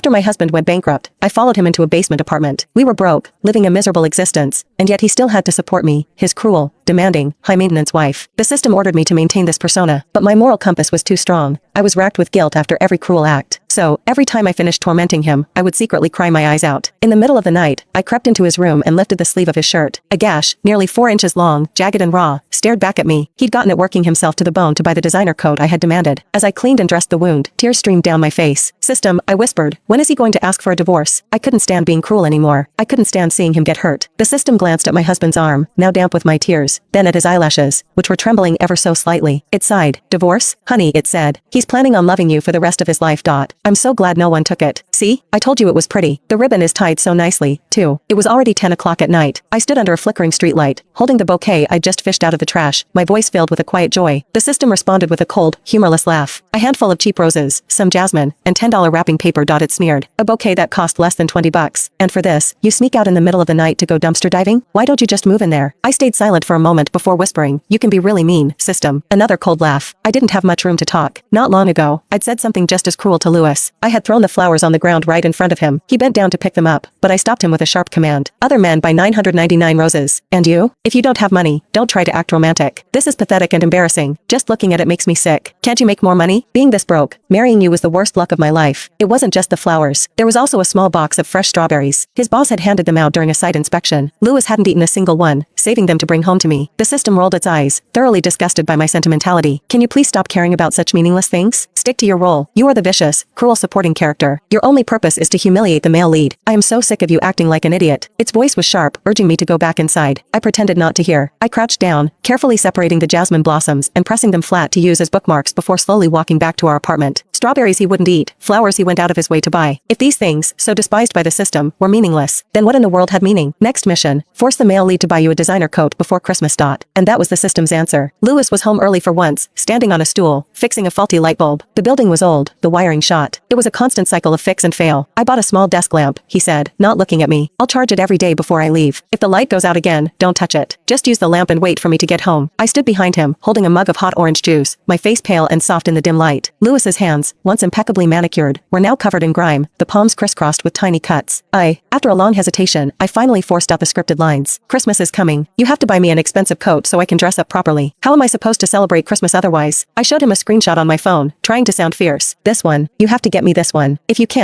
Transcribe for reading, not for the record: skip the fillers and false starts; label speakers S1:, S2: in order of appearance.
S1: After my husband went bankrupt, I followed him into a basement apartment. We were broke, living a miserable existence, and yet he still had to support me, his cruel, demanding, high-maintenance wife. The system ordered me to maintain this persona, but my moral compass was too strong. I was racked with guilt after every cruel act. So, every time I finished tormenting him, I would secretly cry my eyes out. In the middle of the night, I crept into his room and lifted the sleeve of his shirt. A gash, nearly 4 inches long, jagged and raw, stared back at me. He'd gotten it working himself to the bone to buy the designer coat I had demanded. As I cleaned and dressed the wound, tears streamed down my face. System, I whispered, when is he going to ask for a divorce? I couldn't stand being cruel anymore. I couldn't stand seeing him get hurt. The system glanced at my husband's arm, now damp with my tears, then at his eyelashes, which were trembling ever so slightly. It sighed. Divorce? Honey, it said. He's planning on loving you for the rest of his life. I'm so glad no one took it. See? I told you it was pretty. The ribbon is tied so nicely, too. It was already 10 o'clock at night. I stood under a flickering streetlight, holding the bouquet I'd just fished out of the trash, my voice filled with a quiet joy. The system responded with a cold, humorless laugh. A handful of cheap roses, some jasmine, and $10 wrapping paper. It smeared. A bouquet that cost less than $20. And for this, you sneak out in the middle of the night to go dumpster diving? Why don't you just move in there? I stayed silent for a moment before whispering, you can be really mean, system. Another cold laugh. I didn't have much room to talk. Not long ago, I'd said something just as cruel to Lewis. I had thrown the flowers on the ground right in front of him. He bent down to pick them up, but I stopped him with a sharp command. Other men buy 999 roses. And you? If you don't have money, don't try to act romantic. This is pathetic and embarrassing. Just looking at it makes me sick. Can't you make more money? Being this broke, marrying you was the worst luck of my life. It wasn't just the flowers. There was also a small box of fresh strawberries. His boss had handed them out during a site inspection. Lewis hadn't eaten a single one, saving them to bring home to me. The system rolled its eyes, thoroughly disgusted by my sentimentality. Can you please stop caring about such meaningless things? Stick to your role. You are the vicious, cruel supporting character. Your only purpose is to humiliate the male lead. I am so sick of you acting like an idiot. Its voice was sharp, urging me to go back inside. I pretended not to hear. I crouched down, carefully separating the jasmine blossoms and pressing them flat to use as bookmarks before slowly walking back to our apartment. Strawberries he wouldn't eat, flowers he went out of his way to buy. If these things, so despised by the system, were meaningless, then what in the world had meaning? Next mission, force the male lead to buy you a designer coat before Christmas. And that was the system's answer. Lewis was home early for once, standing on a stool, fixing a faulty light bulb. The building was old, the wiring shot. It was a constant cycle of fix and fail. I bought a small desk lamp, he said, not looking at me. I'll charge it every day before I leave. If the light goes out again, don't touch it. Just use the lamp and wait for me to get home. I stood behind him, holding a mug of hot orange juice, my face pale and soft in the dim light. Lewis's hands, once impeccably manicured, were now covered in grime, the palms crisscrossed with tiny cuts. After a long hesitation, I finally forced out the scripted lines. Christmas is coming. You have to buy me an expensive coat so I can dress up properly. How am I supposed to celebrate Christmas otherwise? I showed him a screenshot on my phone, trying to sound fierce. This one. You have to get me this one. If you can.